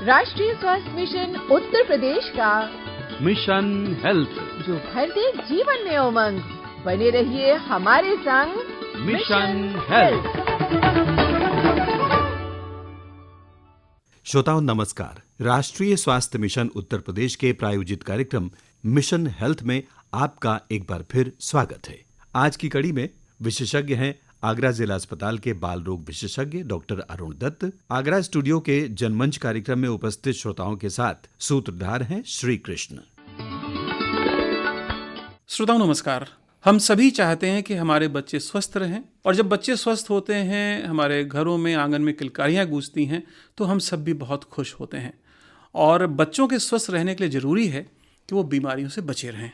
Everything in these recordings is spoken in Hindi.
राष्ट्रीय स्वास्थ्य मिशन उत्तर प्रदेश का मिशन हेल्थ, जो भर दे जीवन में उमंग। बने रहिए हमारे संग मिशन हेल्थ। श्रोताओं नमस्कार। राष्ट्रीय स्वास्थ्य मिशन उत्तर प्रदेश के प्रायोजित कार्यक्रम मिशन हेल्थ में आपका एक बार फिर स्वागत है। आज की कड़ी में विशेषज्ञ हैं आगरा जिला अस्पताल के बाल रोग विशेषज्ञ डॉक्टर अरुण दत्त। आगरा स्टूडियो के जनमंच कार्यक्रम में उपस्थित श्रोताओं के साथ सूत्रधार हैं श्री कृष्ण। श्रोताओं नमस्कार। हम सभी चाहते हैं कि हमारे बच्चे स्वस्थ रहें, और जब बच्चे स्वस्थ होते हैं, हमारे घरों में आंगन में किलकारियाँ गूंजती हैं, तो हम सब भी बहुत खुश होते हैं। और बच्चों के स्वस्थ रहने के लिए ज़रूरी है कि वो बीमारियों से बचे रहें,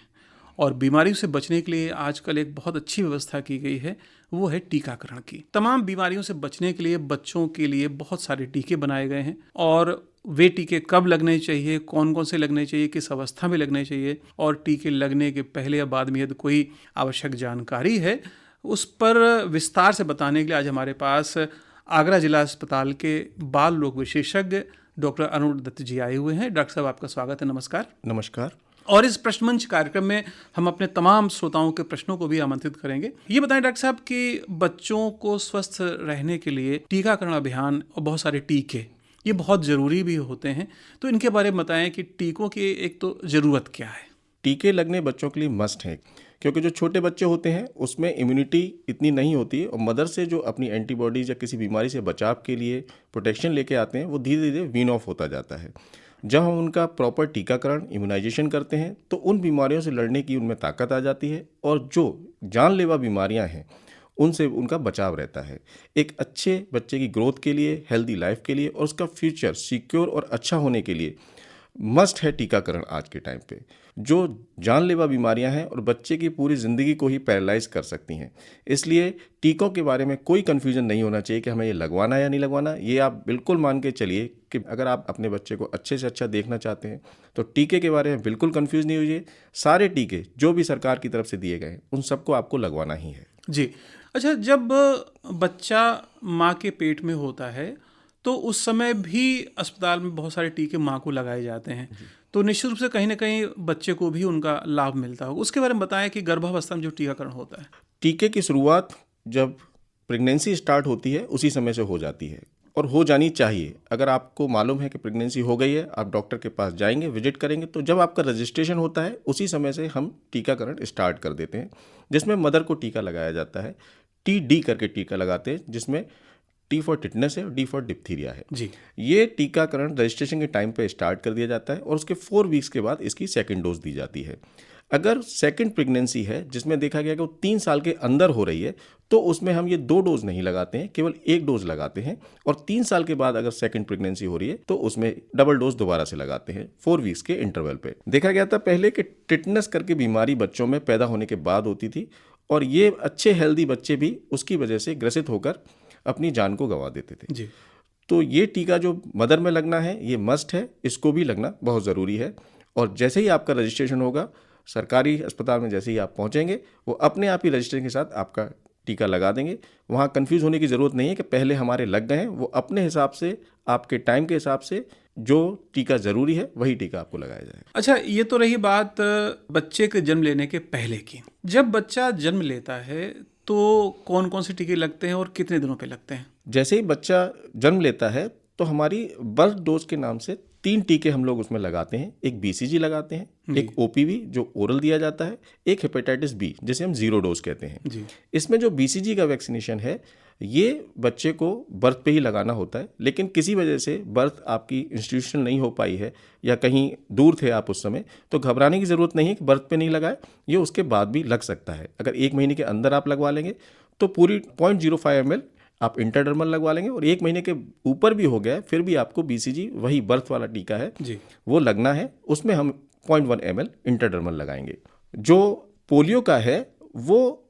और बीमारियों से बचने के लिए आजकल एक बहुत अच्छी व्यवस्था की गई है, वो है टीकाकरण की। तमाम बीमारियों से बचने के लिए बच्चों के लिए बहुत सारे टीके बनाए गए हैं, और वे टीके कब लगने चाहिए, कौन कौन से लगने चाहिए, किस अवस्था में लगने चाहिए, और टीके लगने के पहले या बाद में यदि कोई आवश्यक जानकारी है, उस पर विस्तार से बताने के लिए आज हमारे पास आगरा जिला अस्पताल के बाल रोग विशेषज्ञ डॉक्टर अरुण दत्त जी आए हुए हैं। डॉक्टर साहब, आपका स्वागत है। नमस्कार। नमस्कार। और इस प्रश्न मंच कार्यक्रम में हम अपने तमाम श्रोताओं के प्रश्नों को भी आमंत्रित करेंगे। ये बताएं डॉक्टर साहब कि बच्चों को स्वस्थ रहने के लिए टीकाकरण अभियान और बहुत सारे टीके ये बहुत ज़रूरी भी होते हैं, तो इनके बारे में बताएं कि टीकों की एक तो ज़रूरत क्या है। टीके लगने बच्चों के लिए मस्ट है, क्योंकि जो छोटे बच्चे होते हैं उसमें इम्यूनिटी इतनी नहीं होती है, और मदर से जो अपनी एंटीबॉडीज या किसी बीमारी से बचाव के लिए प्रोटेक्शन लेके आते हैं वो धीरे धीरे वीन ऑफ होता जाता है। जब हम उनका प्रॉपर टीकाकरण इम्यूनाइजेशन करते हैं तो उन बीमारियों से लड़ने की उनमें ताकत आ जाती है, और जो जानलेवा बीमारियां हैं उनसे उनका बचाव रहता है। एक अच्छे बच्चे की ग्रोथ के लिए, हेल्दी लाइफ के लिए और उसका फ्यूचर सिक्योर और अच्छा होने के लिए मस्ट है टीकाकरण आज के टाइम पे। जो जानलेवा बीमारियां हैं और बच्चे की पूरी ज़िंदगी को ही पैरालाइज कर सकती हैं, इसलिए टीकों के बारे में कोई कन्फ्यूजन नहीं होना चाहिए कि हमें ये लगवाना या नहीं लगवाना। ये आप बिल्कुल मान के चलिए कि अगर आप अपने बच्चे को अच्छे से अच्छा देखना चाहते हैं तो टीके के बारे में बिल्कुल कन्फ्यूज नहीं होइए। सारे टीके जो भी सरकार की तरफ से दिए गए हैं उन सबको आपको लगवाना ही है। जी अच्छा, जब बच्चा माँ के पेट में होता है तो उस समय भी अस्पताल में बहुत सारे टीके माँ को लगाए जाते हैं, तो निश्चित रूप से कहीं ना कहीं बच्चे को भी उनका लाभ मिलता होगा। उसके बारे में बताएं कि गर्भावस्था में जो टीकाकरण होता है। टीके की शुरुआत जब प्रेगनेंसी स्टार्ट होती है उसी समय से हो जाती है, और हो जानी चाहिए। अगर आपको मालूम है कि प्रेगनेंसी हो गई है, आप डॉक्टर के पास जाएंगे, विजिट करेंगे, तो जब आपका रजिस्ट्रेशन होता है उसी समय से हम टीकाकरण स्टार्ट कर देते हैं, जिसमें मदर को टीका लगाया जाता है। TD करके टीका लगाते हैं, जिसमें T फॉर टिटनेस है और D फॉर डिप्थीरिया है। जी, ये टीकाकरण रजिस्ट्रेशन के टाइम पे स्टार्ट कर दिया जाता है, और उसके 4 वीक्स के बाद इसकी सेकंड डोज दी जाती है। अगर सेकंड प्रेगनेंसी है जिसमें देखा गया कि वो 3 साल के अंदर हो रही है, तो उसमें हम ये 2 डोज नहीं लगाते हैं, केवल 1 डोज लगाते हैं। और 3 साल के बाद अगर सेकंड प्रेगनेंसी हो रही है तो उसमें डबल डोज दोबारा से लगाते हैं 4 वीक्स के इंटरवल पे। देखा गया था पहले कि टिटनेस करके बीमारी बच्चों में पैदा होने के बाद होती थी, और ये अच्छे हेल्दी बच्चे भी उसकी वजह से ग्रसित होकर अपनी जान को गंवा देते थे। जी, तो ये टीका जो मदर में लगना है ये मस्ट है, इसको भी लगना बहुत ज़रूरी है। और जैसे ही आपका रजिस्ट्रेशन होगा सरकारी अस्पताल में, जैसे ही आप पहुंचेंगे वो अपने आप ही रजिस्ट्रेशन के साथ आपका टीका लगा देंगे। वहाँ कंफ्यूज होने की ज़रूरत नहीं है कि पहले हमारे लग गए हैं। वो अपने हिसाब से, आपके टाइम के हिसाब से जो टीका ज़रूरी है वही टीका आपको लगाया जाएगा। अच्छा, ये तो रही बात बच्चे के जन्म लेने के पहले की। जब बच्चा जन्म लेता है तो कौन कौन से टीके लगते हैं और कितने दिनों पे लगते हैं? जैसे ही बच्चा जन्म लेता है तो हमारी बर्थ डोज के नाम से 3 टीके हम लोग उसमें लगाते हैं। एक BCG लगाते हैं, एक OPV जो ओरल दिया जाता है, एक हेपेटाइटिस B जिसे हम 0 डोज कहते हैं। जी, इसमें जो BCG का वैक्सीनेशन है ये बच्चे को बर्थ पे ही लगाना होता है, लेकिन किसी वजह से बर्थ आपकी इंस्टीट्यूशनल नहीं हो पाई है या कहीं दूर थे आप उस समय, तो घबराने की ज़रूरत नहीं है कि बर्थ पे नहीं लगाए, ये उसके बाद भी लग सकता है। अगर 1 महीने के अंदर आप लगवा लेंगे तो पूरी 0.05 ml आप इंटरडर्मल लगवा लेंगे, और 1 महीने के ऊपर भी हो गया फिर भी आपको BCG वही बर्थ वाला टीका है जी, वो लगना है। उसमें हम 0.1 ml इंटरडर्मल लगाएंगे। जो पोलियो का है वो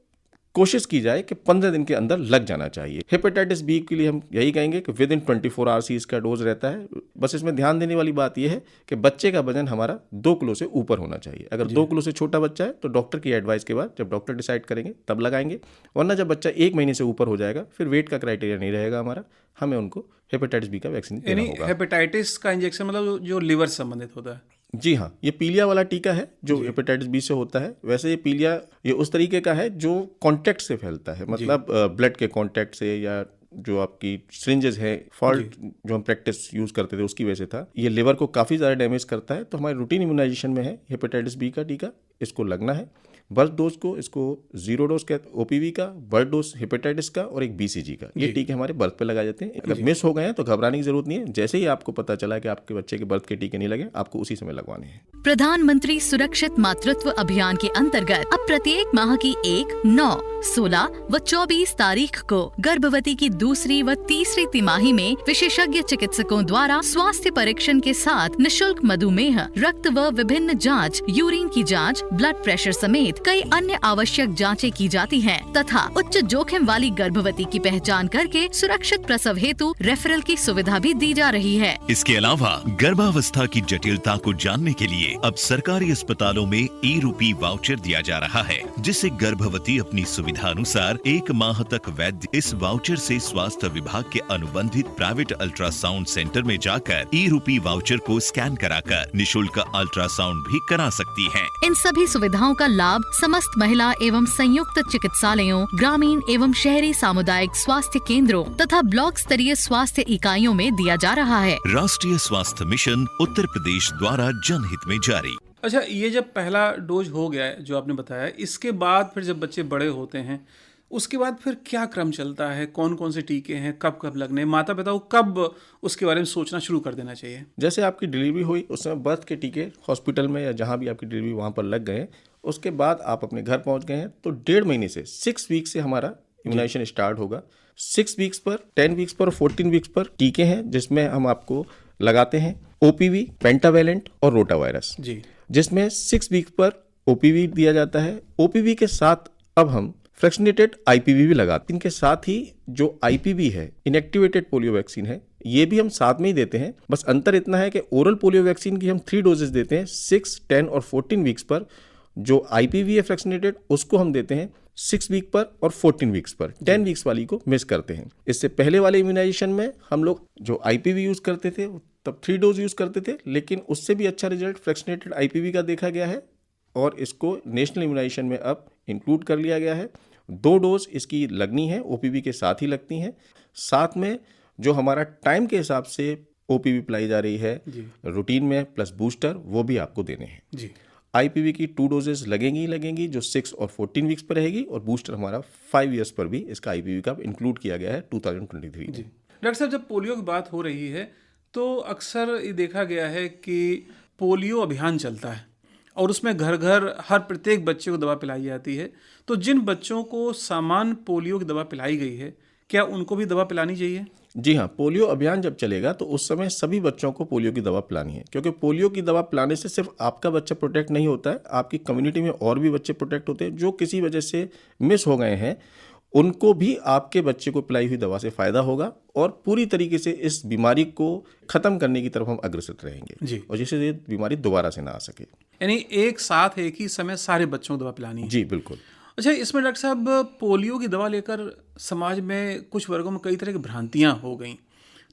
कोशिश की जाए कि 15 दिन के अंदर लग जाना चाहिए। हेपेटाइटिस बी के लिए हम यही कहेंगे कि विद इन 24 आवर्स ही इसका डोज रहता है। बस इसमें ध्यान देने वाली बात यह है कि बच्चे का वजन हमारा 2 किलो से ऊपर होना चाहिए। अगर 2 किलो से छोटा बच्चा है तो डॉक्टर की एडवाइस के बाद, जब डॉक्टर डिसाइड करेंगे तब लगाएंगे, वरना जब बच्चा 1 महीने से ऊपर हो जाएगा फिर वेट का क्राइटेरिया नहीं रहेगा हमारा, हमें उनको हेपेटाइटिस बी का वैक्सीन देना होगा। हेपेटाइटिस का इंजेक्शन मतलब जो लिवर से संबंधित होता है? जी हाँ, ये पीलिया वाला टीका है जो हेपेटाइटिस बी से होता है। वैसे ये पीलिया ये उस तरीके का है जो कांटेक्ट से फैलता है, मतलब ब्लड के कांटेक्ट से, या जो आपकी सिरिंजेस है, फॉल्ट जो हम प्रैक्टिस यूज करते थे उसकी वजह से था। ये लिवर को काफ़ी ज़्यादा डैमेज करता है, तो हमारे रूटीन इम्यूनाइजेशन में है हेपेटाइटिस बी का टीका, इसको लगना है। बर्थ डोज को इसको 0 डोज ओपीवी का, बर्थ डोज हेपेटाइटिस का और एक बीसीजी का, ये टीके हमारे बर्थ पे लगाए जाते हैं। अगर मिस हो गए हैं तो घबराने की जरूरत नहीं है। जैसे ही आपको पता चला कि आपके बच्चे के बर्थ के टीके नहीं लगे, आपको उसी समय लगवाने हैं। प्रधानमंत्री सुरक्षित मातृत्व अभियान के अंतर्गत अब प्रत्येक माह की 1, 9, 16 व 24 तारीख को गर्भवती की दूसरी व तीसरी तिमाही में विशेषज्ञ चिकित्सकों द्वारा स्वास्थ्य परीक्षण के साथ निशुल्क मधुमेह, रक्त व विभिन्न जांच, यूरिन की जांच, ब्लड प्रेशर समेत कई अन्य आवश्यक जांचें की जाती हैं तथा उच्च जोखिम वाली गर्भवती की पहचान करके सुरक्षित प्रसव हेतु रेफरल की सुविधा भी दी जा रही है। इसके अलावा गर्भावस्था की जटिलता को जानने के लिए अब सरकारी अस्पतालों में ई-रूपी वाउचर दिया जा रहा है, जिससे गर्भवती अपनी सुविधा अनुसार 1 माह तक वैध इस वाउचर से स्वास्थ्य विभाग के अनुबंधित प्राइवेट अल्ट्रासाउंड सेंटर में जाकर ई-रूपी वाउचर को स्कैन कराकर निशुल्क अल्ट्रासाउंड भी करा सकती है। इन सभी सुविधाओं का लाभ समस्त महिला एवं संयुक्त चिकित्सालयों, ग्रामीण एवं शहरी सामुदायिक स्वास्थ्य केंद्रों तथा ब्लॉक स्तरीय स्वास्थ्य इकाइयों में दिया जा रहा है। राष्ट्रीय स्वास्थ्य मिशन उत्तर प्रदेश द्वारा जनहित में जारी। अच्छा, ये जब पहला डोज हो गया है जो आपने बताया, इसके बाद फिर जब बच्चे बड़े होते हैं उसके बाद फिर क्या क्रम चलता है? कौन कौन से टीके हैं, कब कब लगने, माता पिता को कब उसके बारे में सोचना शुरू कर देना चाहिए? जैसे आपकी डिलीवरी हुई उस समय बर्थ के टीके हॉस्पिटल में या जहाँ भी आपकी डिलीवरी वहाँ पर लग गए, उसके बाद आप अपने घर पहुँच गए हैं तो 1.5 महीने से 6 वीक से हमारा इम्यूनाइजेशन स्टार्ट होगा। 6 वीक्स पर, 10 वीक्स पर, 14 वीक्स पर टीके हैं जिसमें हम आपको लगाते हैं ओपीवी, पेंटावैलेंट और रोटावायरस, जिसमें 6 वीक पर ओपीवी दिया जाता है। ओपीवी के साथ अब हम फ्रैक्शनेटेड आईपीवी भी लगाते हैं। इनके साथ ही जो आईपीवी है, इनएक्टिवेटेड पोलियो वैक्सीन है, ये भी हम साथ में ही देते हैं। बस अंतर इतना है कि ओरल पोलियो वैक्सीन की हम 3 डोजेस देते हैं 6, 10 और 14 वीक्स पर। जो आईपीवी है फ्रैक्शनेटेड, उसको हम देते हैं 6 वीक पर और 14 वीक्स पर। 10 वीक्स वाली को मिस करते हैं। इससे पहले वाले इम्यूनाइजेशन में हम लोग जो आईपीवी यूज करते थे तब 3 डोज यूज करते थे, लेकिन उससे भी अच्छा रिजल्ट फ्रैक्शनेटेड आईपीवी का देखा गया है और इसको नेशनल इम्यूनाइजेशन में अब इंक्लूड कर लिया गया है। 2 डोज इसकी लगनी है, ओपीवी के साथ ही लगती हैं। साथ में जो हमारा टाइम के हिसाब से ओपीवी पिलाई जा रही है रूटीन में प्लस बूस्टर, वो भी आपको देने हैं। आईपीवी की 2 डोजेस लगेंगी जो 6 और 14 वीक्स पर रहेगी, और बूस्टर हमारा 5 ईयर्स पर भी इसका आईपीवी का इंक्लूड किया गया है 2023 में। डॉक्टर साहब, जब पोलियो की बात हो रही है तो अक्सर ये देखा गया है कि पोलियो अभियान चलता है और उसमें घर घर हर प्रत्येक बच्चे को दवा पिलाई जाती है। तो जिन बच्चों को सामान्य पोलियो की दवा पिलाई गई है, क्या उनको भी दवा पिलानी चाहिए? जी हाँ, पोलियो अभियान जब चलेगा तो उस समय सभी बच्चों को पोलियो की दवा पिलानी है, क्योंकि पोलियो की दवा पिलाने से सिर्फ आपका बच्चा प्रोटेक्ट नहीं होता है, आपकी कम्युनिटी में और भी बच्चे प्रोटेक्ट होते हैं जो किसी वजह से मिस हो गए हैं। उनको भी आपके बच्चे को पिलाई हुई दवा से फायदा होगा और पूरी तरीके से इस बीमारी को खत्म करने की तरफ हम अग्रसर रहेंगे और जिससे ये बीमारी दोबारा से ना आ सके। यानी एक साथ एक ही समय सारे बच्चों को दवा पिलानी है? जी बिल्कुल। अच्छा, इसमें डॉक्टर साहब पोलियो की दवा लेकर समाज में कुछ वर्गों में कई तरह की भ्रांतियां हो गई,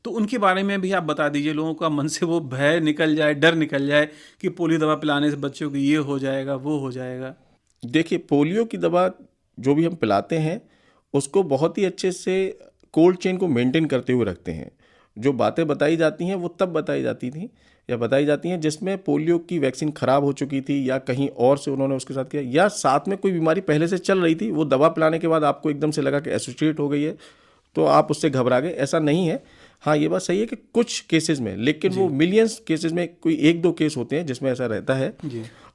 तो उनके बारे में भी आप बता दीजिए, लोगों का मन से वो भय निकल जाए, डर निकल जाए कि पोलियो दवा पिलाने से बच्चों को ये हो जाएगा, वो हो जाएगा। देखिए, पोलियो की दवा जो भी हम पिलाते हैं उसको बहुत ही अच्छे से कोल्ड चेन को मेंटेन करते हुए रखते हैं। जो बातें बताई जाती हैं वो तब बताई जाती थी या बताई जाती हैं जिसमें पोलियो की वैक्सीन ख़राब हो चुकी थी या कहीं और से उन्होंने उसके साथ किया, या साथ में कोई बीमारी पहले से चल रही थी, वो दवा पिलाने के बाद आपको एकदम से लगा कि एसोसिएट हो गई है तो आप उससे घबरा गए। ऐसा नहीं है। हाँ, ये बात सही है कि कुछ केसेस में, लेकिन वो मिलियंस केसेस में कोई 1-2 केस होते हैं जिसमें ऐसा रहता है।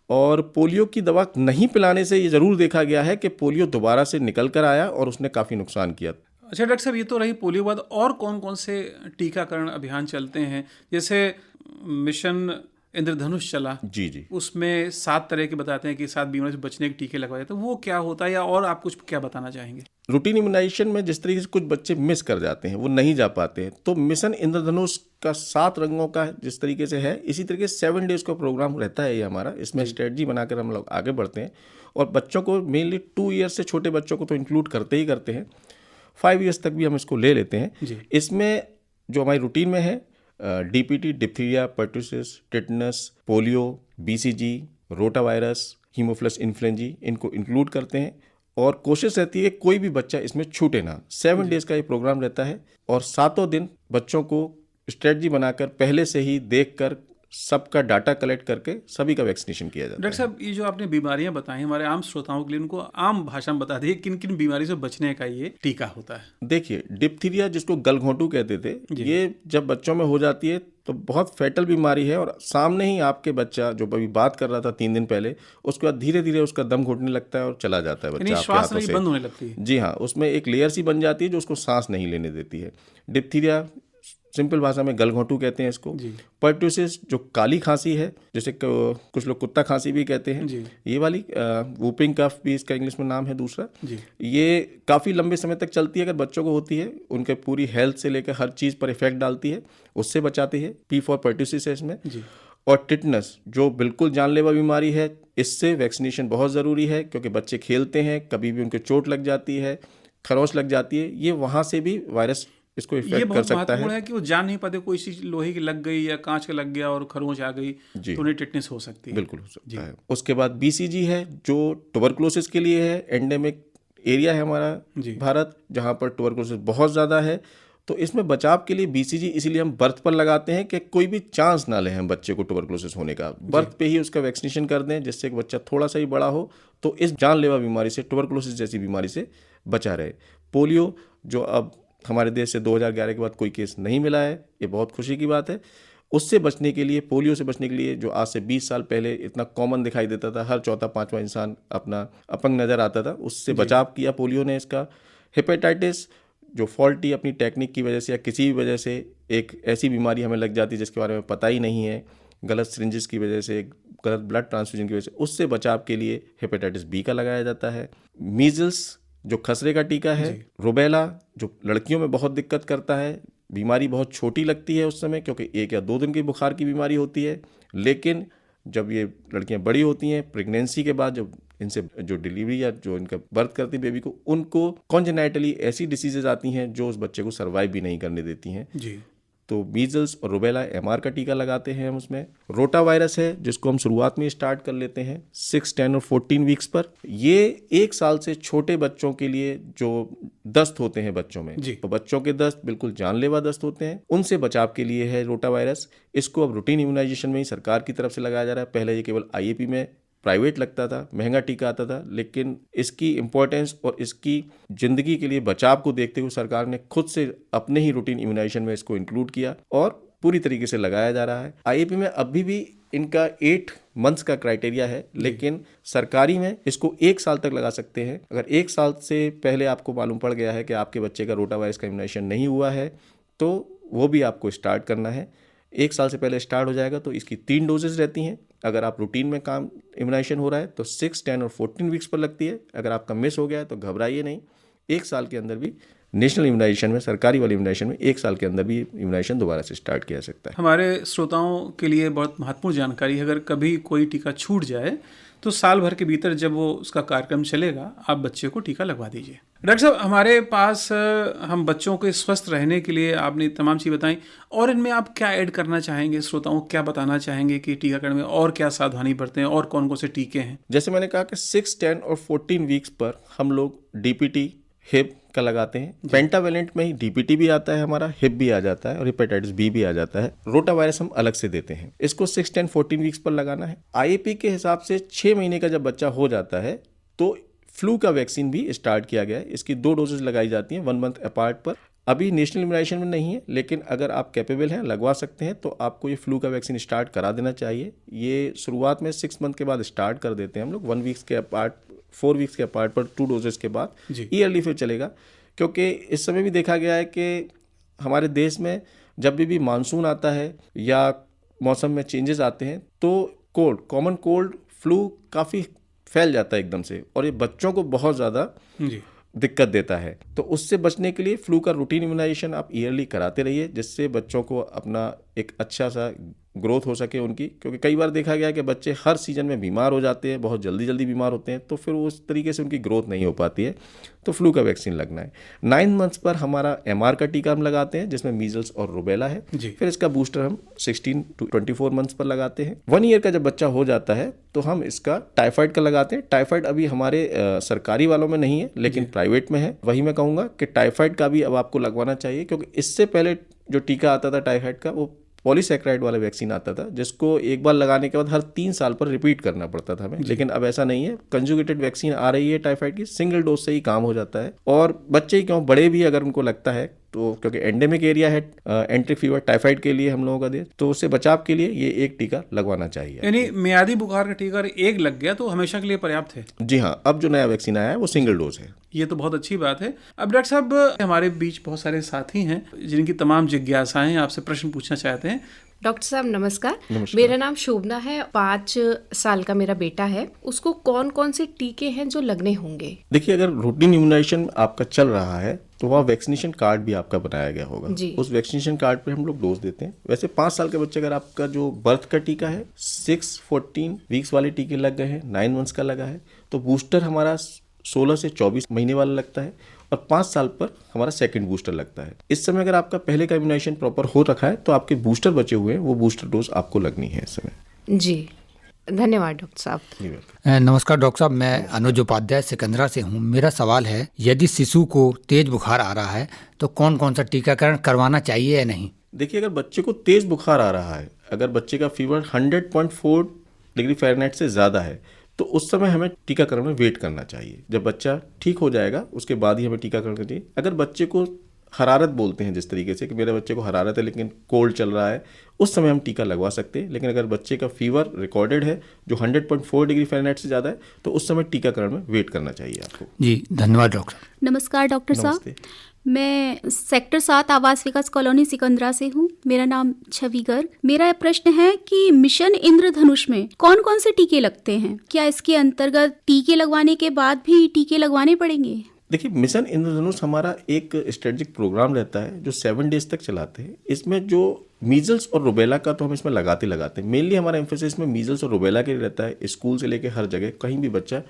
और पोलियो की दवा नहीं पिलाने से ये ज़रूर देखा गया है कि पोलियो दोबारा से निकल कर आया और उसने काफ़ी नुकसान किया। अच्छा डॉक्टर साहब, ये तो रही पोलियो के बाद और कौन कौन से टीकाकरण अभियान चलते हैं? जैसे मिशन इंद्रधनुष चला, जी उसमें 7 तरह के बताते हैं कि 7 बीमारियों से बचने के टीके लगवाए जाते हैं, वो क्या होता है, या और आप कुछ क्या बताना चाहेंगे? रूटीन इम्यूनाइजेशन में जिस तरीके से कुछ बच्चे मिस कर जाते हैं, वो नहीं जा पाते हैं, तो मिशन इंद्रधनुष का 7 रंगों का जिस तरीके से है, इसी तरीके से 7 डेज का प्रोग्राम रहता है ये हमारा। इसमें स्ट्रेटजी बनाकर हम लोग आगे बढ़ते हैं और बच्चों को मेनली 2 ईयर्स से छोटे बच्चों को तो इंक्लूड करते ही करते हैं, 5 ईयर्स तक भी हम इसको ले लेते हैं। इसमें जो हमारी रूटीन में है DPT, diphtheria, pertussis, tetanus, polio, BCG, rotavirus, Haemophilus influenzae, इनको इंक्लूड करते हैं और कोशिश रहती है कोई भी बच्चा इसमें छूटे ना। 7 डेज का ये प्रोग्राम रहता है और 7 दिन बच्चों को स्ट्रेटजी बनाकर पहले से ही देखकर सबका डाटा कलेक्ट करके सभी का वैक्सीनेशन किया जाता है। डॉक्टर साहब, ये जो आपने बीमारियां बताई हमारे आम श्रोताओं के लिए, उनको आम भाषा में बता दिए किन किन बीमारी से बचने का ये टीका होता है। देखिए, डिप्थीरिया जिसको गलघोंटू कहते थे, ये जब बच्चों में हो जाती है तो बहुत फैटल बीमारी है और सामने ही आपके बच्चा जो अभी बात कर रहा था 3 दिन पहले, उसके बाद धीरे धीरे उसका दम घुटने लगता है और चला जाता है बच्चा आपके श्वास हाथों से। बंद होने लगती है। जी हाँ, उसमें एक लेयर सी बन जाती है जो उसको सांस नहीं लेने देती है। डिप्थीरिया सिंपल भाषा में गलघोंटू कहते हैं इसको। पर्ट्यूसिस जो काली खांसी है, जैसे कुछ लोग कुत्ता खांसी भी कहते हैं, ये वाली वूपिंग कफ भी इसका इंग्लिश में नाम है दूसरा। ये काफ़ी लंबे समय तक चलती है, अगर बच्चों को होती है उनके पूरी हेल्थ से लेकर हर चीज़ पर इफेक्ट डालती है, उससे बचाती है। P फॉर पर्ट्यूसिस है इसमें। और टिटनस जो बिल्कुल जानलेवा बीमारी है, इससे वैक्सीनेशन बहुत ज़रूरी है क्योंकि बच्चे खेलते हैं, कभी भी उनके चोट लग जाती है, खरोंच लग जाती है, ये वहाँ से भी वायरस इसको इफेक्ट कर सकता है। महत्वपूर्ण है कि वो जान नहीं पाते, कोई चीज लोहे की लग गई या कांच का लग गया और खरोंच आ गई तो उन्हें टिटनेस हो सकती है। बिल्कुल हो सकता है। उसके बाद बीसीजी है जो ट्यूबरकुलोसिस के लिए है। एंडेमिक एरिया है हमारा भारत, जहाँ पर ट्यूबरकुलोसिस बहुत ज़्यादा है, तो इसमें बचाव के लिए बीसीजी इसीलिए हम बर्थ पर लगाते हैं कि कोई भी चांस ना लें हम बच्चे को ट्यूबरकुलोसिस होने का। बर्थ पे ही उसका वैक्सीनेशन कर दें जिससे एक बच्चा थोड़ा सा ही बड़ा हो तो इस जानलेवा बीमारी से, ट्यूबरकुलोसिस जैसी बीमारी से बचा रहे। पोलियो जो अब हमारे देश से 2011 के बाद कोई केस नहीं मिला है, ये बहुत खुशी की बात है। उससे बचने के लिए, पोलियो से बचने के लिए, जो आज से 20 साल पहले इतना कॉमन दिखाई देता था, हर चौथा पांचवा इंसान अपना अपंग नज़र आता था, उससे बचाव किया पोलियो ने इसका। हेपेटाइटिस जो फॉल्टी अपनी टेक्निक की वजह से या किसी भी वजह से एक ऐसी बीमारी हमें लग जाती है जिसके बारे में पता ही नहीं है, गलत सिरिंजेस की वजह से, गलत ब्लड ट्रांसफ्यूजन की वजह से, उससे बचाव के लिए हेपेटाइटिस बी का लगाया जाता है। मीजल्स जो खसरे का टीका है। रुबेला जो लड़कियों में बहुत दिक्कत करता है, बीमारी बहुत छोटी लगती है उस समय क्योंकि 1 या 2 दिन की बुखार की बीमारी होती है, लेकिन जब ये लड़कियां बड़ी होती हैं, प्रेगनेंसी के बाद जब इनसे जो डिलीवरी या जो इनका बर्थ करती है बेबी को, उनको कॉन्जेनाइटली ऐसी डिसीजेज आती हैं जो उस बच्चे को सर्वाइव भी नहीं करने देती हैं। तो मीजल्स और रुबेला MR का टीका लगाते हैं हम उसमें। रोटा वायरस है जिसको हम शुरुआत में स्टार्ट कर लेते हैं 6, 10 और 14 वीक्स पर। ये 1 साल से छोटे बच्चों के लिए जो दस्त होते हैं बच्चों में, तो बच्चों के दस्त बिल्कुल जानलेवा दस्त होते हैं, उनसे बचाव के लिए है रोटा वायरस। इसको अब रूटीन इम्यूनाइजेशन में ही सरकार की तरफ से लगाया जा रहा है। पहले ये केवल IAP में प्राइवेट लगता था, महंगा टीका आता था, लेकिन इसकी इम्पोर्टेंस और इसकी ज़िंदगी के लिए बचाव को देखते हुए सरकार ने खुद से अपने ही रूटीन इम्यूनाइजेशन में इसको इंक्लूड किया और पूरी तरीके से लगाया जा रहा है। IAP में अभी भी इनका 8 मंथ्स का क्राइटेरिया है, लेकिन सरकारी में इसको 1 साल तक लगा सकते हैं। अगर 1 साल से पहले आपको मालूम पड़ गया है कि आपके बच्चे का रोटा वायरस का इम्यूनाइजेशन नहीं हुआ है तो वो भी आपको स्टार्ट करना है। 1 साल से पहले स्टार्ट हो जाएगा तो इसकी 3 डोजेज रहती हैं। अगर आप रूटीन में काम इम्यूनाइजेशन हो रहा है तो 6, 10 और 14 वीक्स पर लगती है। अगर आपका मिस हो गया है तो घबराइए नहीं, 1 साल के अंदर भी नेशनल इम्यूनाइजेशन में, सरकारी वाले इम्यूनाइजेशन में 1 साल के अंदर भी इम्यूनाइजेशन दोबारा से स्टार्ट किया जा सकता है। हमारे श्रोताओं के लिए बहुत महत्वपूर्ण जानकारी है, अगर कभी कोई टीका छूट जाए तो साल भर के भीतर जब वो उसका कार्यक्रम चलेगा आप बच्चे को टीका लगवा दीजिए। डॉक्टर साहब, हमारे पास हम बच्चों के स्वस्थ रहने के लिए आपने तमाम चीज़ बताई, और इनमें आप क्या ऐड करना चाहेंगे, श्रोताओं को क्या बताना चाहेंगे कि टीकाकरण में और क्या सावधानी बरतें और कौन कौन से टीके हैं? जैसे मैंने कहा कि 6, 10 और 14 वीक्स पर हम लोग DPT हिप का लगाते हैं। पेंटावेलेंट में ही DPT भी आता है हमारा, हिप भी आ जाता है और हेपेटाइटिस बी भी आ जाता है। रोटा वायरस हम अलग से देते हैं। इसको 6, 10, 14 वीक्स पर लगाना है। IAP के हिसाब से 6 महीने का जब बच्चा हो जाता है तो फ्लू का वैक्सीन भी स्टार्ट किया गया है। इसकी 2 डोजेज लगाई जाती हैं 1 मंथ अपार्ट पर। अभी नेशनल इम्यूनाइजेशन में नहीं है, लेकिन अगर आप कैपेबल हैं, लगवा सकते हैं, तो आपको ये फ्लू का वैक्सीन स्टार्ट करा देना चाहिए। ये शुरुआत में 6 मंथ के बाद स्टार्ट कर देते हैं हम लोग, 1 वीक्स के अपार्ट, 4 वीक्स के अपार्ट पर 2 डोजेस के बाद। ईयरली फिर चलेगा, क्योंकि इस समय भी देखा गया है कि हमारे देश में जब भी मानसून आता है या मौसम में चेंजेस आते हैं तो कॉमन कोल्ड, फ्लू काफ़ी फैल जाता है एकदम से, और ये बच्चों को बहुत ज़्यादा जी। दिक्कत देता है। तो उससे बचने के लिए फ्लू का रूटीन इम्यूनाइजेशन आप ईयरली कराते रहिए, जिससे बच्चों को अपना एक अच्छा सा ग्रोथ हो सके उनकी, क्योंकि कई बार देखा गया है कि बच्चे हर सीजन में बीमार हो जाते हैं, बहुत जल्दी जल्दी बीमार होते हैं, तो फिर उस तरीके से उनकी ग्रोथ नहीं हो पाती है। तो फ्लू का वैक्सीन लगना है। 9 मंथ्स पर हमारा MR का टीका हम लगाते हैं, जिसमें मीजल्स और रुबेला है। फिर इसका बूस्टर हम 16 to 24 मंथ्स पर लगाते हैं। 1 ईयर का जब बच्चा हो जाता है तो हम इसका टाइफाइड का लगाते हैं। टाइफाइड अभी हमारे सरकारी वालों में नहीं है, लेकिन प्राइवेट में है। वही मैं कहूँगा कि टाइफाइड का भी अब आपको लगवाना चाहिए, क्योंकि इससे पहले जो टीका आता था टाइफाइड का, वो पॉलीसैकेराइड वाला वैक्सीन आता था, जिसको एक बार लगाने के बाद हर 3 साल पर रिपीट करना पड़ता था हमें। लेकिन अब ऐसा नहीं है, कंजुगेटेड वैक्सीन आ रही है टाइफाइड की, सिंगल डोज से ही काम हो जाता है। और बच्चे ही क्यों, बड़े भी अगर उनको लगता है तो, क्योंकि एंडेमिक एरिया है एंट्रिक फीवर टाइफाइड के लिए हम लोगों का देश, तो उससे बचाव के लिए ये एक टीका लगवाना चाहिए। यानी मियादी बुखार का टीका एक लग गया तो हमेशा के लिए पर्याप्त है। जी हाँ, अब जो नया वैक्सीन आया है वो सिंगल डोज है। ये तो बहुत अच्छी बात है। अब डॉक्टर साहब, हमारे बीच बहुत सारे साथी हैं जिनकी तमाम जिज्ञासाएं आपसे प्रश्न पूछना चाहते हैं। डॉक्टर साहब नमस्कार। मेरा नाम शोभना है, 5 साल का मेरा बेटा है। उसको कौन कौन से टीके हैं जो लगने होंगे? देखिए, अगर रूटीन इम्यूनाइजेशन आपका चल रहा है तो वहाँ वैक्सीनेशन कार्ड भी आपका बनाया गया होगा। उस वैक्सीनेशन कार्ड पे हम लोग डोज देते हैं। वैसे 5 साल के बच्चे, अगर आपका जो बर्थ का टीका है 6-14 वीक्स वाले टीके लग गए हैं, 9 मंथ्स का लगा है, तो बूस्टर हमारा 16 से 24 महीने वाला लगता है, और 5 साल पर हमारा सेकंड बूस्टर लगता है। इस समय अगर आपका पहले का इम्यूनाइजेशन प्रॉपर हो रखा है तो आपके बूस्टर बचे हुए हैं, वो बूस्टर डोज आपको लगनी है इस समय। जी, धन्यवाद डॉक्टर साहब। नमस्कार डॉक्टर साहब, मैं अनुज उपाध्याय सिकंदरा से हूँ। मेरा सवाल है, यदि शिशु को तेज बुखार आ रहा है तो कौन कौन सा टीकाकरण करवाना चाहिए या नहीं? देखिए, अगर बच्चे को तेज बुखार आ रहा है, अगर बच्चे का फीवर 100.4 डिग्री फ़ारेनहाइट से ज़्यादा है, तो उस समय हमें टीकाकरण में वेट करना चाहिए। जब बच्चा ठीक हो जाएगा उसके बाद ही हमें टीकाकरण करना चाहिए। अगर बच्चे को हरारत बोलते हैं जिस तरीके से कि मेरे बच्चे को हरारत है लेकिन कोल्ड चल रहा है, उस समय हम टीका लगवा सकते हैं। लेकिन अगर बच्चे का फीवर रिकॉर्डेड है जो 100.4 डिग्री फ़ारेनहाइट से ज़्यादा है, तो उस समय टीकाकरण में वेट करना चाहिए आपको। जी धन्यवाद डॉक्टर। नमस्कार डॉक्टर साहब, मैं सेक्टर 7 आवास विकास कॉलोनी सिकंदरा से हूँ। मेरा नाम छवि गर्ग। मेरा प्रश्न है कि मिशन इंद्रधनुष में कौन कौन से टीके लगते हैं? क्या इसके अंतर्गत टीके लगवाने के बाद भी टीके लगवाने पड़ेंगे? देखिए, मिशन इंद्रधनुष हमारा एक स्ट्रेटेजिक प्रोग्राम रहता है जो 7 डेज तक चलाते हैं। इसमें जो मीजल्स और रुबेला का तो हम इसमें लगाते हैं। मेनली हमारा एम्फेसिस में मीजल्स और रुबेला के लिए रहता है। स्कूल से लेकर हर जगह कहीं भी बच्चा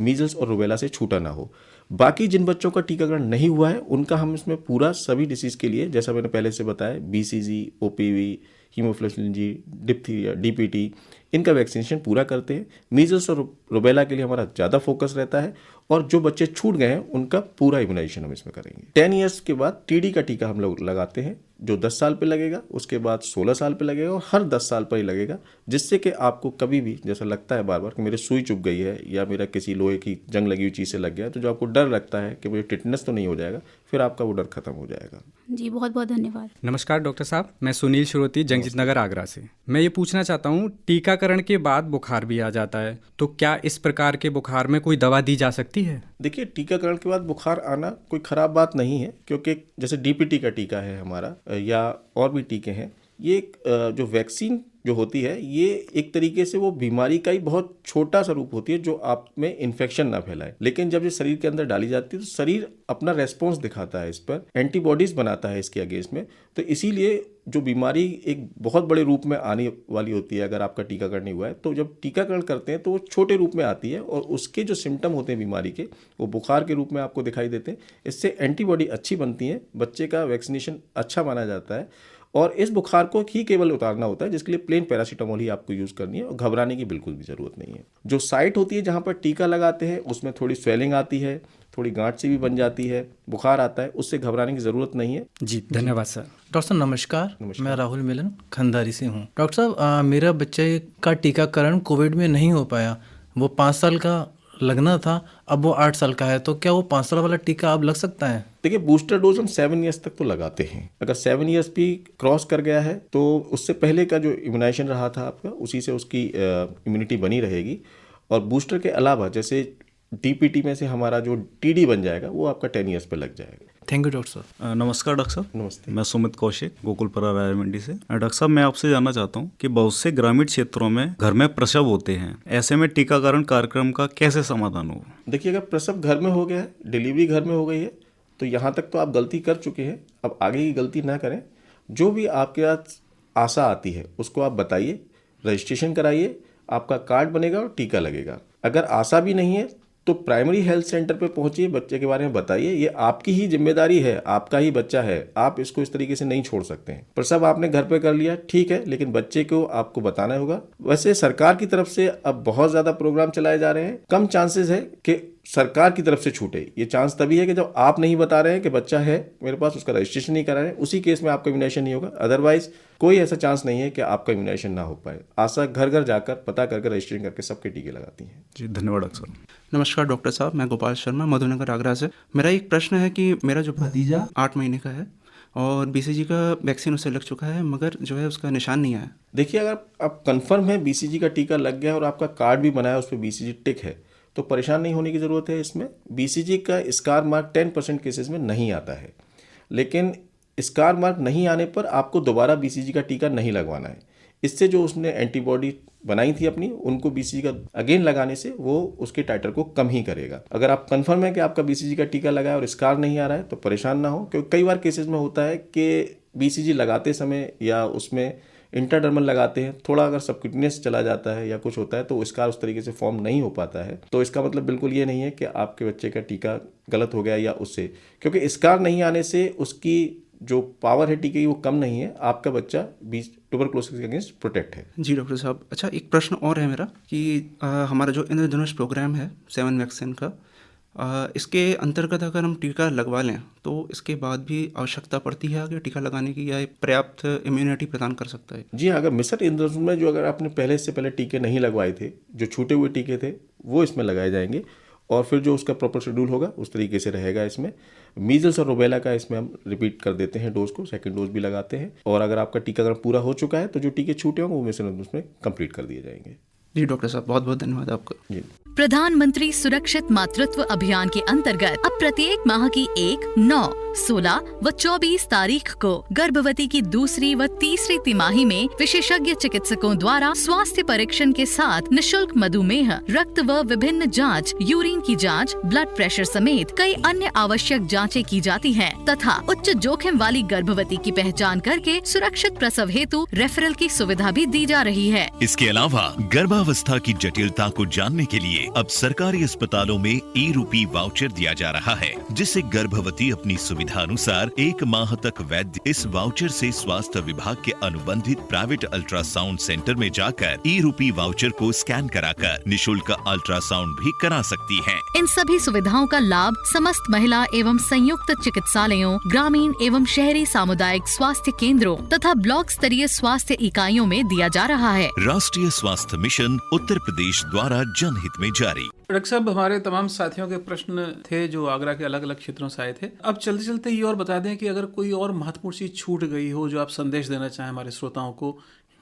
मीजल्स और रुबेला से छूटा ना हो। बाकी जिन बच्चों का टीकाकरण नहीं हुआ है उनका हम इसमें पूरा सभी डिसीज़ के लिए, जैसा मैंने पहले से बताया, BCG, OPV, हीमोफिलस जी, डिप्थीरिया, DPT, इनका वैक्सीनेशन पूरा करते हैं। मीजल्स और रुबेला के लिए हमारा ज़्यादा फोकस रहता है, और जो बच्चे छूट गए हैं उनका पूरा इम्यूनाइजेशन हम इसमें करेंगे। 10 ईयर्स के बाद TD का टीका हम लोग लगाते हैं, जो 10 साल पे लगेगा, उसके बाद 16 साल पे लगेगा, और हर 10 साल पर ही लगेगा, जिससे कि आपको कभी भी जैसा लगता है बार बार कि मेरे सुई चुभ गई है या मेरा किसी लोहे की जंग लगी हुई चीज़ से लग गया, तो जो आपको डर लगता है कि मुझे टिटनेस तो नहीं हो जाएगा, फिर आपका वो डर खत्म हो जाएगा। जी बहुत बहुत धन्यवाद। नमस्कार डॉक्टर साहब, मैं सुनील श्रोती जंगजीत नगर आगरा से। मैं ये पूछना चाहता हूँ, टीकाकरण के बाद बुखार भी आ जाता है, तो क्या इस प्रकार के बुखार में कोई दवा दी जा सकती है? देखिए, टीकाकरण के बाद बुखार आना कोई ख़राब बात नहीं है, क्योंकि जैसे DPT का टीका है हमारा, या और भी टीके हैं, ये जो वैक्सीन जो होती है, ये एक तरीके से वो बीमारी का ही बहुत छोटा सा रूप होती है जो आप में इन्फेक्शन ना फैलाए। लेकिन जब ये शरीर के अंदर डाली जाती है तो शरीर अपना रेस्पॉन्स दिखाता है, इस पर एंटीबॉडीज़ बनाता है इसके अगेंस्ट में। तो इसीलिए जो बीमारी एक बहुत बड़े रूप में आने वाली होती है अगर आपका टीकाकरण नहीं हुआ है, तो जब टीकाकरण करते हैं तो वो छोटे रूप में आती है, और उसके जो सिम्टम होते हैं बीमारी के, वो बुखार के रूप में आपको दिखाई देते हैं। इससे एंटीबॉडी अच्छी बनती है, बच्चे का वैक्सीनेशन अच्छा माना जाता है, और इस बुखार को ही केवल उतारना होता है, जिसके लिए प्लेन पैरासीटामोल ही आपको यूज़ करनी है, और घबराने की बिल्कुल भी ज़रूरत नहीं है। जो साइट होती है जहाँ पर टीका लगाते हैं उसमें थोड़ी स्वेलिंग आती है, थोड़ी गांठ सी भी बन जाती है, बुखार आता है, उससे घबराने की ज़रूरत नहीं है। जी धन्यवाद सर। डॉक्टर साहब नमस्कार, मैं राहुल मिलन खंडारी से हूँ। डॉक्टर साहब, मेरा बच्चे का टीकाकरण कोविड में नहीं हो पाया। वो 5 साल का लगना था, अब वो 8 साल का है, तो क्या वो 5 साल वाला टीका अब लग सकता है? देखिए, बूस्टर डोज हम 7 ईयर्स तक तो लगाते हैं। अगर 7 ईयर्स भी क्रॉस कर गया है तो उससे पहले का जो इम्यूनाइजेशन रहा था आपका, उसी से उसकी इम्यूनिटी बनी रहेगी। और बूस्टर के अलावा जैसे DPT में से हमारा जो TD बन जाएगा वो आपका 10 ईयर्स पे लग जाएगा। थैंक यू डॉक्टर साहब। नमस्कार डॉक्टर साहब। नमस्ते। मैं सुमित कौशिक, गोकुलपुरा राय मंडी से। डॉक्टर साहब, मैं आपसे जानना चाहता हूँ कि बहुत से ग्रामीण क्षेत्रों में घर में प्रसव होते हैं, ऐसे में टीकाकरण कार्यक्रम का कैसे समाधान हो? देखिए, अगर प्रसव घर में हो गया है, डिलीवरी घर में हो गई है, तो यहाँ तक तो आप गलती कर चुके हैं, अब आगे की गलती ना करें। जो भी आपके पास आशा आती है उसको आप बताइए, रजिस्ट्रेशन कराइए, आपका कार्ड बनेगा और टीका लगेगा। अगर आशा भी नहीं है तो प्राइमरी हेल्थ सेंटर पे पहुंचिए, बच्चे के बारे में बताइए। ये आपकी ही जिम्मेदारी है, आपका ही बच्चा है, आप इसको इस तरीके से नहीं छोड़ सकते हैं। प्रसव आपने घर पे कर लिया, ठीक है, लेकिन बच्चे को आपको बताना होगा। वैसे सरकार की तरफ से अब बहुत ज़्यादा प्रोग्राम चलाए जा रहे हैं। कम चांसेस है कि सरकार की तरफ से छूटे। ये चांस तभी है कि जब आप नहीं बता रहे हैं कि बच्चा है मेरे पास, उसका रजिस्ट्रेशन नहीं करा रहे हैं, उसी केस में आपका इम्यूनाइजेशन नहीं होगा। अदरवाइज कोई ऐसा चांस नहीं है कि आपका इम्यूनाइजेशन ना हो पाए। आशा घर घर जाकर पता करके रजिस्ट्रेशन करके सबके टीके लगाती हैं। जी धन्यवाद डॉक्टर साहब। नमस्कार डॉक्टर साहब, मैं गोपाल शर्मा, मधुनगर आगरा से। मेरा एक प्रश्न है कि मेरा जो भतीजा 8 महीने का है और BCG का वैक्सीन उसे लग चुका है, मगर जो है उसका निशान नहीं आया। देखिए, अगर आप कंफर्म है BCG का टीका लग गया और आपका कार्ड भी बनाया, उस पर BCG टिक है, तो परेशान नहीं होने की ज़रूरत है। इसमें BCG का स्कार मार्क 10% केसेस में नहीं आता है, लेकिन स्कार मार्क नहीं आने पर आपको दोबारा BCG का टीका नहीं लगवाना है। इससे जो उसने एंटीबॉडी बनाई थी अपनी, उनको BCG का अगेन लगाने से वो उसके टाइटर को कम ही करेगा। अगर आप कंफर्म है कि आपका BCG का टीका लगा है और स्कार नहीं आ रहा है तो परेशान ना हो, क्योंकि कई बार केसेस में होता है कि BCG लगाते समय या उसमें इंटरडर्मल लगाते हैं, थोड़ा अगर सबक्यूटेनियस चला जाता है या कुछ होता है तो स्कार उस तरीके से फॉर्म नहीं हो पाता है। तो इसका मतलब बिल्कुल ये नहीं है कि आपके बच्चे का टीका गलत हो गया या उससे, क्योंकि स्कार नहीं आने से उसकी जो पावर है टीके की वो कम नहीं है। आपका बच्चा ट्यूबरकुलोसिस के अगेंस्ट प्रोटेक्ट है। जी डॉक्टर साहब। अच्छा, एक प्रश्न और है मेरा कि हमारा जो इंद्रधनुष प्रोग्राम है 7 वैक्सीन का, इसके अंतर्गत अगर हम टीका लगवा लें तो इसके बाद भी आवश्यकता पड़ती है आगे टीका लगाने की, या पर्याप्त इम्यूनिटी प्रदान कर सकता है? जी, अगर मिशन इंद्रधनुष में जो अगर आपने पहले टीके नहीं लगवाए थे, जो छूटे हुए टीके थे, वो इसमें लगाए जाएंगे और फिर जो उसका प्रॉपर शेड्यूल होगा उस तरीके से रहेगा। इसमें मीजल्स और रूबेला का इसमें हम रिपीट कर देते हैं डोज को, सेकंड डोज भी लगाते हैं। और अगर आपका टीकाकरण पूरा हो चुका है तो जो टीके छूटे होंगे वो मिशन इंद्रधनुष में कंप्लीट कर दिए जाएंगे। जी डॉक्टर साहब, बहुत बहुत धन्यवाद आपका। जी। प्रधानमंत्री सुरक्षित मातृत्व अभियान के अंतर्गत अब प्रत्येक माह की 1, 9, 16 व 24 तारीख को गर्भवती की दूसरी व तीसरी तिमाही में विशेषज्ञ चिकित्सकों द्वारा स्वास्थ्य परीक्षण के साथ निशुल्क मधुमेह, रक्त व विभिन्न जांच, यूरिन की जांच, ब्लड प्रेशर समेत कई अन्य आवश्यक जांचें की जाती हैं तथा उच्च जोखिम वाली गर्भवती की पहचान करके सुरक्षित प्रसव हेतु रेफरल की सुविधा भी दी जा रही है। इसके अलावा गर्भावस्था की जटिलता को जानने के लिए अब सरकारी अस्पतालों में ई-रूपी वाउचर दिया जा रहा है, जिससे गर्भवती अपनी सुविधा अनुसार 1 माह तक वैध इस वाउचर से स्वास्थ्य विभाग के अनुबंधित प्राइवेट अल्ट्रासाउंड सेंटर में जाकर ई-रूपी वाउचर को स्कैन कराकर निशुल्क अल्ट्रासाउंड भी करा सकती हैं। इन सभी सुविधाओं का लाभ समस्त महिला एवं संयुक्त चिकित्सालयों, ग्रामीण एवं शहरी सामुदायिक स्वास्थ्य केंद्रों तथा ब्लॉक स्तरीय स्वास्थ्य इकाइयों में दिया जा रहा है। राष्ट्रीय स्वास्थ्य मिशन उत्तर प्रदेश द्वारा जनहित में जारी। डॉक्टर साहब, हमारे तमाम साथियों के प्रश्न थे जो आगरा के अलग अलग क्षेत्रों से आए थे। अब चलते चलते ये और बता दें कि अगर कोई और महत्वपूर्ण चीज छूट गई हो जो आप संदेश देना चाहें हमारे श्रोताओं को,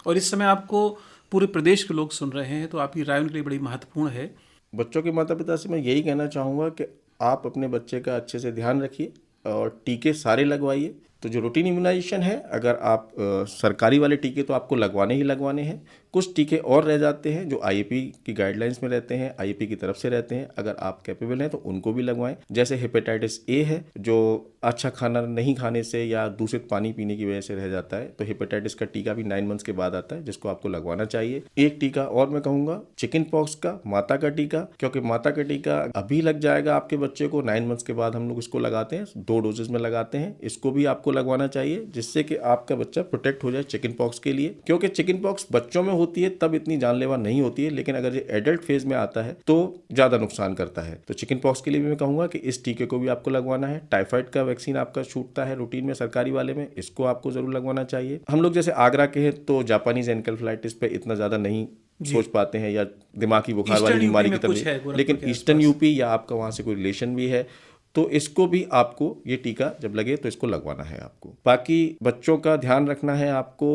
और इस समय आपको पूरे प्रदेश के लोग सुन रहे हैं, तो आपकी राय उनके लिए बड़ी महत्वपूर्ण है। बच्चों के माता पिता से मैं यही कहना चाहूँगा कि आप अपने बच्चे का अच्छे से ध्यान रखिए और टीके सारे लगवाइए। तो जो रूटीन इम्यूनाइजेशन है, अगर आप सरकारी वाले टीके तो आपको लगवाने ही लगवाने हैं। कुछ टीके और रह जाते हैं जो IAP की गाइडलाइंस में रहते हैं, IAP की तरफ से रहते हैं, अगर आप कैपेबल हैं तो उनको भी लगवाएं। जैसे हेपेटाइटिस A है, जो अच्छा खाना नहीं खाने से या दूषित पानी पीने की वजह से रह जाता है, तो हेपेटाइटिस का टीका भी 9 मंथ्स के बाद आता है, जिसको आपको लगवाना चाहिए। एक टीका और मैं कहूँगा, चिकन पॉक्स का, माता का टीका, क्योंकि माता का टीका अभी लग जाएगा आपके बच्चे को, 9 मंथ्स के बाद हम लोग इसको लगाते हैं, 2 डोजेज में लगाते हैं। इसको भी आपको लगवाना चाहिए, जिससे कि आपका बच्चा प्रोटेक्ट हो जाए चिकन पॉक्स के लिए। क्योंकि चिकन पॉक्स बच्चों में होती है तब इतनी जानलेवा नहीं होती है, लेकिन अगर ये एडल्ट फेज में आता है तो ज़्यादा नुकसान करता है। तो चिकन पॉक्स के लिए भी मैं कहूँगा कि इस टीके को भी आपको लगवाना है। टाइफाइड का वैक्सीन आपका छूटता है रूटीन में सरकारी वाले में, इसको आपको ज़रूर लगवाना चाहिए। हम लोग जैसे आगरा के हैं तो जापानीज एनकेफेलाइटिस पे इतना ज़्यादा नहीं सोच पाते हैं, या दिमागी बुखार वाली बीमारी की तरह, लेकिन ईस्टर्न यूपी या आपका वहाँ से कोई रिलेशन भी है तो इसको भी आपको ये टीका जब लगे तो इसको लगवाना है आपको। बाकी बच्चों का ध्यान रखना है आपको,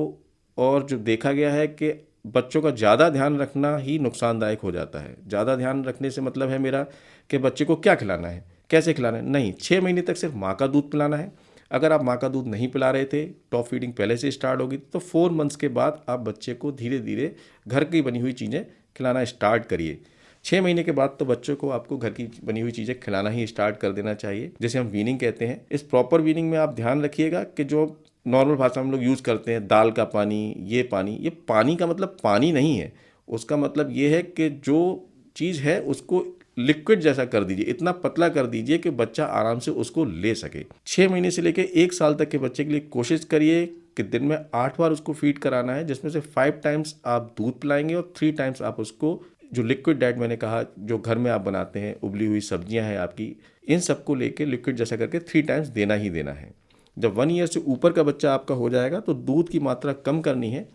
और जो देखा गया है कि बच्चों का ज़्यादा ध्यान रखना ही नुकसानदायक हो जाता है। ज़्यादा ध्यान रखने से मतलब है मेरा कि बच्चे को क्या खिलाना है, कैसे खिलाना है? नहीं, 6 महीने तक सिर्फ माँ का दूध पिलाना है। अगर आप माँ का दूध नहीं पिला रहे थे, टॉप फीडिंग पहले से स्टार्ट होगी, तो 4 मंथ्स के बाद आप बच्चे को धीरे धीरे घर की बनी हुई चीज़ें खिलाना स्टार्ट करिए। 6 महीने के बाद तो बच्चों को आपको घर की बनी हुई चीज़ें खिलाना ही स्टार्ट कर देना चाहिए, जिसे हम वीनिंग कहते हैं। इस प्रॉपर वीनिंग में आप ध्यान रखिएगा कि जो नॉर्मल भाषा में हम लोग यूज़ करते हैं, दाल का पानी, ये पानी का मतलब पानी नहीं है। उसका मतलब ये है कि जो चीज़ है उसको लिक्विड जैसा कर दीजिए, इतना पतला कर दीजिए कि बच्चा आराम से उसको ले सके। 6 महीने से लेकर 1 साल तक के बच्चे के लिए कोशिश करिए कि दिन में 8 बार उसको फीड कराना है, जिसमें से 5 टाइम्स आप दूध पिलाएंगे और 3 टाइम्स आप उसको जो लिक्विड डाइट मैंने कहा, जो घर में आप बनाते हैं, उबली हुई सब्जियां हैं आपकी, इन सबको लेके लिक्विड जैसा करके 3 टाइम्स देना ही देना है। जब 1 ईयर से ऊपर का बच्चा आपका हो जाएगा तो दूध की मात्रा कम करनी है।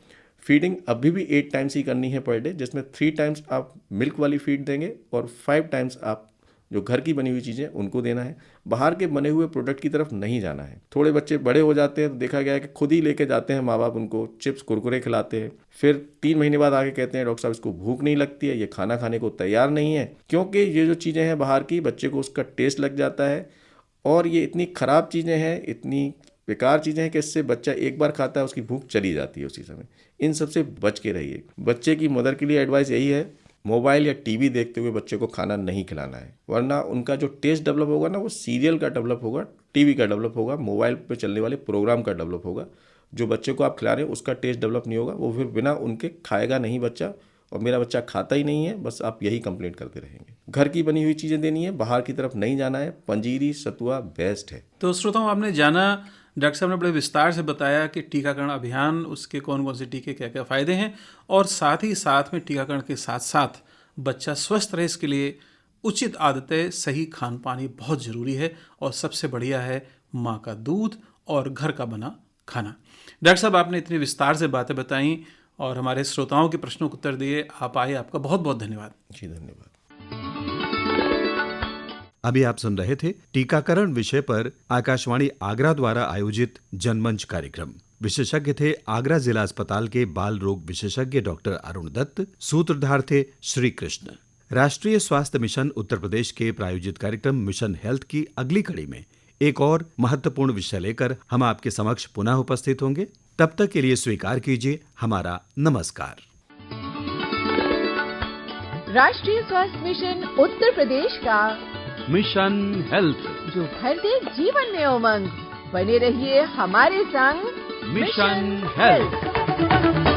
फीडिंग अभी भी 8 टाइम्स ही करनी है पर डे, जिसमें 3 टाइम्स आप मिल्क वाली फीड देंगे और 5 टाइम्स आप जो घर की बनी हुई चीज़ें उनको देना है। बाहर के बने हुए प्रोडक्ट की तरफ नहीं जाना है। थोड़े बच्चे बड़े हो जाते हैं तो देखा गया है कि खुद ही लेके जाते हैं माँ बाप, उनको चिप्स कुरकुरे खिलाते हैं, फिर 3 महीने बाद आके कहते हैं डॉक्टर साहब इसको भूख नहीं लगती है, ये खाना खाने को तैयार नहीं है, क्योंकि ये जो चीज़ें हैं बाहर की, बच्चे को उसका टेस्ट लग जाता है और ये इतनी ख़राब चीज़ें हैं, इतनी बेकार चीज़ें हैं कि इससे बच्चा एक बार खाता है उसकी भूख चली जाती है उसी समय। इन सब से बच के रहिए। बच्चे की मदर के लिए एडवाइस यही है, मोबाइल या टीवी देखते हुए बच्चे को खाना नहीं खिलाना है, वरना उनका जो टेस्ट डेवलप होगा ना वो सीरियल का डेवलप होगा, टीवी का डेवलप होगा, मोबाइल पे चलने वाले प्रोग्राम का डेवलप होगा। जो बच्चे को आप खिला रहे हैं उसका टेस्ट डेवलप नहीं होगा, वो फिर बिना उनके खाएगा नहीं बच्चा, और मेरा बच्चा खाता ही नहीं है, बस आप यही कंप्लेंट करते रहेंगे। घर की बनी हुई चीज़ें देनी है, बाहर की तरफ नहीं जाना है। पंजीरी सतुआ बेस्ट है। तो श्रोताओं, आपने जाना, डॉक्टर साहब ने बड़े विस्तार से बताया कि टीकाकरण अभियान, उसके कौन कौन से टीके, क्या क्या फ़ायदे हैं, और साथ ही साथ में टीकाकरण के साथ साथ बच्चा स्वस्थ रहे इसके लिए उचित आदतें, सही खान पान ही बहुत ज़रूरी है, और सबसे बढ़िया है माँ का दूध और घर का बना खाना। डॉक्टर साहब, आपने इतनी विस्तार से बातें बताई और हमारे श्रोताओं के प्रश्नों को उत्तर दिए। आप आए, आपका बहुत बहुत धन्यवाद। जी धन्यवाद। अभी आप सुन रहे थे टीकाकरण विषय पर आकाशवाणी आगरा द्वारा आयोजित जनमंच कार्यक्रम। विशेषज्ञ थे आगरा जिला अस्पताल के बाल रोग विशेषज्ञ डॉक्टर अरुण दत्त। सूत्रधार थे श्री कृष्ण। राष्ट्रीय स्वास्थ्य मिशन उत्तर प्रदेश के प्रायोजित कार्यक्रम मिशन हेल्थ की अगली कड़ी में एक और महत्वपूर्ण विषय लेकर हम आपके समक्ष पुनः उपस्थित होंगे। तब तक के लिए स्वीकार कीजिए हमारा नमस्कार। राष्ट्रीय स्वास्थ्य मिशन उत्तर प्रदेश का मिशन हेल्थ, जो भर दे जीवन में उमंग। बने रहिए हमारे संग मिशन हेल्थ।